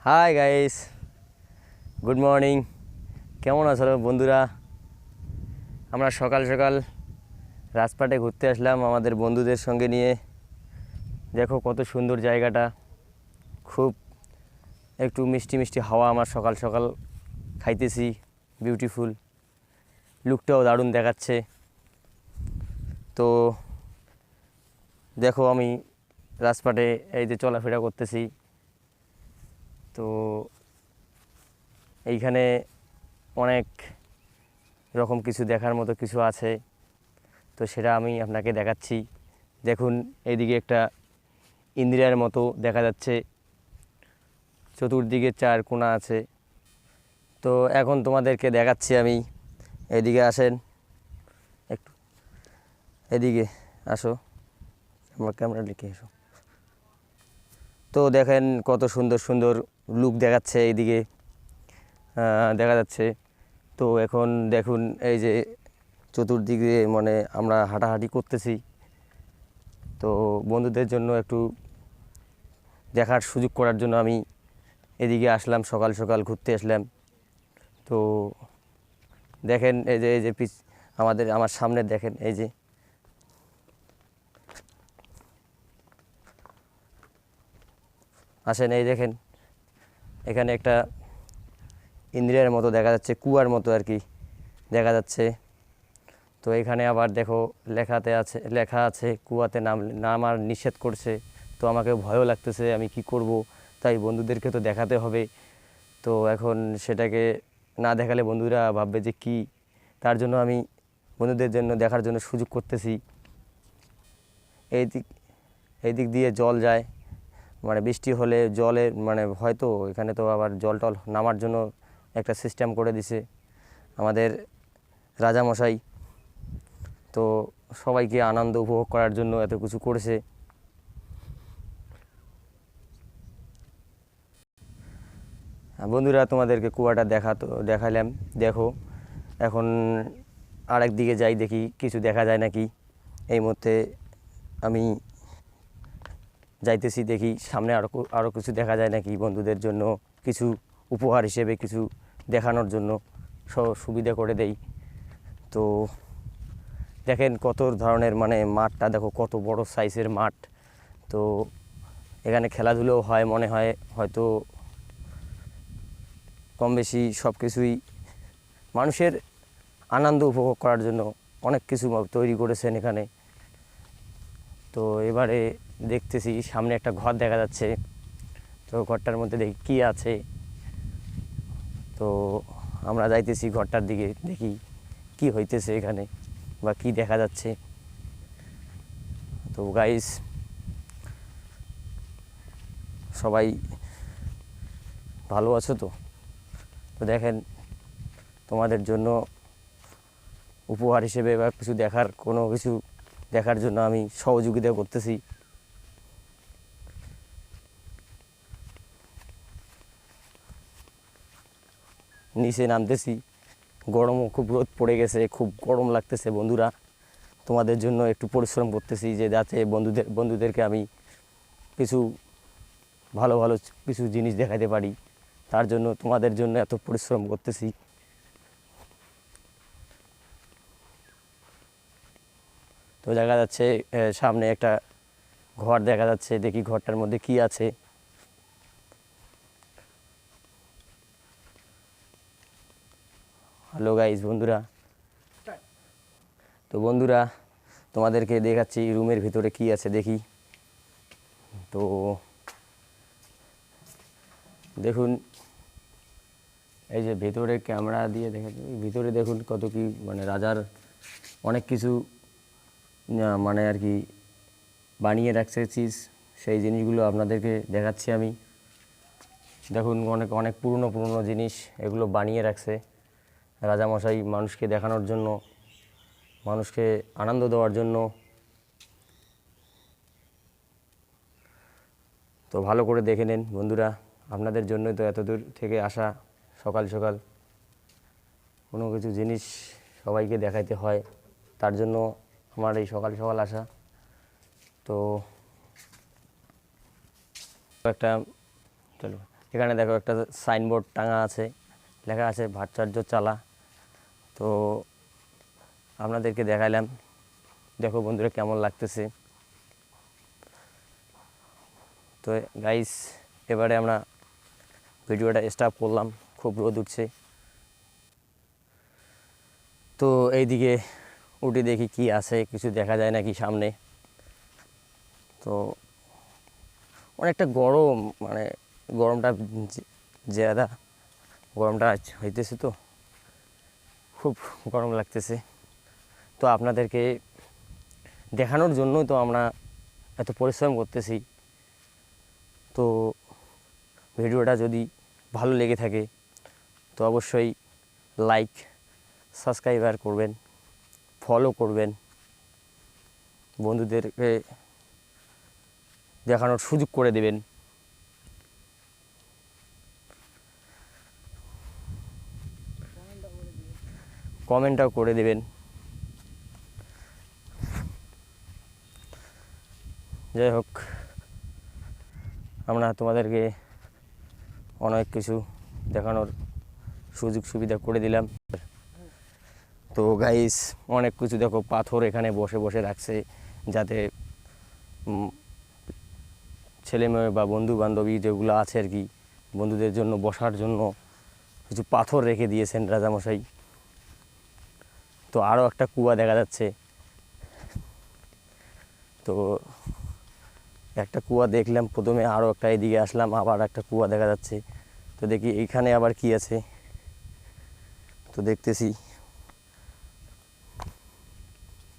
Hi guys, good morning. কেমন আছো বন্ধুরা? আমরা সকাল সকাল রাজপাটে ঘুরতে আসলাম আমাদের বন্ধুদের সঙ্গে নিয়ে। দেখো কত সুন্দর জায়গাটা, খুব একটু মিষ্টি মিষ্টি হাওয়া আমার সকাল সকাল খাইতেছি। বিউটিফুল, লুকটাও দারুণ দেখাচ্ছে। তো দেখো আমি রাজপাটে এই যে চলাফেরা করতেছি, তো এইখানে অনেক রকম কিছু দেখার মতো কিছু আছে, তো সেটা আমি আপনাকে দেখাচ্ছি। দেখুন এইদিকে একটা ইন্দিরার মতো দেখা যাচ্ছে, চতুর্দিকে চার কোণা আছে। তো এখন তোমাদেরকে দেখাচ্ছি আমি। এদিকে আসেন, একটু এদিকে আসো, আমার ক্যামেরা লিখে এসো। তো দেখেন কত সুন্দর সুন্দর লুক দেখাচ্ছে এইদিকে, দেখা যাচ্ছে। তো এখন দেখুন এই যে চতুর্দিকে মানে আমরা হাঁটাহাঁটি করতেছি, তো বন্ধুদের জন্য একটু দেখার সুযোগ করার জন্য আমি এদিকে আসলাম, সকাল সকাল ঘুরতে আসলাম। তো দেখেন এই যে আমার সামনে দেখেন এই যে আসেন, এই দেখেন এখানে একটা ইন্দ্রিয়ার মতো দেখা যাচ্ছে, কুয়ার মতো আর কি দেখা যাচ্ছে। তো এখানে আবার দেখো লেখা আছে কুয়াতে নামার নিষেধ করছে। তো আমাকে ভয়ও লাগতেছে, আমি কি করব, তাই বন্ধুদেরকে তো দেখাতে হবে। তো এখন সেটাকে না দেখালে বন্ধুরা ভাববে যে কি, তার জন্য আমি বন্ধুদের জন্য দেখার জন্য সুযোগ করতেছি। এই দিক এই দিক দিয়ে জল যায়, মানে বৃষ্টি হলে জলের মানে হয়তো এখানে তো আবার জল টল নামার জন্য একটা সিস্টেম করে দিছে আমাদের রাজামশাই। তো সবাইকে আনন্দ উপভোগ করার জন্য এত কিছু করেছে। বন্ধুরা তোমাদেরকে কুয়াটা দেখালাম। দেখো এখন আরেক দিকে যাই, দেখি কিছু দেখা যায় নাকি। এই মুহূর্তে আমি যাইতেছি, দেখি সামনে আরও কিছু দেখা যায় নাকি, বন্ধুদের জন্য কিছু উপহার হিসেবে কিছু দেখানোর জন্য সুবিধা করে দেই। তো দেখেন কত ধরনের মানে মাঠটা দেখো, কত বড় সাইজের মাঠ। তো এখানে খেলাধুলোও হয় মনে হয়, হয়তো কম বেশি সব কিছুই মানুষের আনন্দ উপভোগ করার জন্য অনেক কিছু তৈরি করেছেন এখানে। তো এবারে দেখতেছি সামনে একটা ঘর দেখা যাচ্ছে, তো ঘরটার মধ্যে দেখি কী আছে। তো আমরা যাইতেছি ঘরটার দিকে, দেখি কি হইতেছে এখানে বা কি দেখা যাচ্ছে। তো গাইস, সবাই ভালো আছো তো? তো দেখেন তোমাদের জন্য উপহার হিসেবে বা কোনো কিছু দেখার জন্য আমি সহযোগিতা করতেছি। নিচে নামতেছি, গরমও খুব, রোদ পড়ে গেছে, খুব গরম লাগতেছে বন্ধুরা। তোমাদের জন্য একটু পরিশ্রম করতেছি যে যাতে বন্ধুদেরকে আমি কিছু ভালো ভালো কিছু জিনিস দেখাতে পারি, তার জন্য তোমাদের জন্য এত পরিশ্রম করতেছি। তো দেখা যাচ্ছে সামনে একটা ঘর দেখা যাচ্ছে, দেখি ঘরটার মধ্যে কি আছে। হ্যালো গাইস বন্ধুরা, তো বন্ধুরা তোমাদেরকে দেখাচ্ছি রুমের ভিতরে কি আছে দেখি। তো দেখুন এই যে ভেতরে ক্যামেরা দিয়ে দেখে, ভিতরে দেখুন কত কি মানে রাজার অনেক কিছু মানে আর কি বানিয়ে রাখছি, সেই জিনিসগুলো আপনাদেরকে দেখাচ্ছি আমি। দেখুন অনেক অনেক পুরনো পুরনো জিনিস এগুলো বানিয়ে রাখছে রাজামশাই মানুষকে দেখানোর জন্য, মানুষকে আনন্দ দেওয়ার জন্য। তো ভালো করে দেখে নেন বন্ধুরা, আপনাদের জন্যই তো এত দূর থেকে আসা সকাল সকাল। কোনো কিছু জিনিস সবাইকে দেখাইতে হয়, তার জন্য আমার এই সকাল সকাল আসা। তো একটা চলো এখানে দেখো একটা সাইনবোর্ড টাঙা আছে, লেখা আছে ভাটচার্য চালা। তো আপনাদেরকে দেখাইলাম, দেখো বন্ধুরা কেমন লাগতেছে। তো গাইস এবারে আমরা ভিডিওটা স্টপ করলাম, খুব রোদ উঠছে। তো এইদিকে উঠে দেখি কি আছে, কিছু দেখা যায় নাকি সামনে। তো অনেকটা গরম, মানে গরমটা জাদা গরমটা হইতেছে, তো খুব গরম লাগতেছে। তো আপনাদেরকে দেখানোর জন্যই তো আমরা এত পরিশ্রম করতেছি। তো ভিডিওটা যদি ভালো লেগে থাকে তো অবশ্যই লাইক, সাবস্ক্রাইবার করবেন, ফলো করবেন, বন্ধুদেরকে দেখানোর সুযোগ করে দেবেন। কমেন্টটাও করে দেবেন। যাই হোক, আমরা তোমাদেরকে অনেক কিছু দেখানোর সুযোগ সুবিধা করে দিলাম। তো গাইস অনেক কিছু দেখো, পাথর এখানে বসে বসে রাখছে, যাতে ছেলে মেয়ে বা বন্ধু বান্ধবী যেগুলো আছে আর কি, বন্ধুদের জন্য বসার জন্য কিছু পাথর রেখে দিয়েছেন রাজামশাই। তো আরও একটা কুয়া দেখা যাচ্ছে। তো একটা কুয়া দেখলাম প্রথমে, আরও একটা এদিকে আসলাম, আবার একটা কুয়া দেখা যাচ্ছে। তো দেখি এইখানে আবার কি আছে, তো দেখতেছি।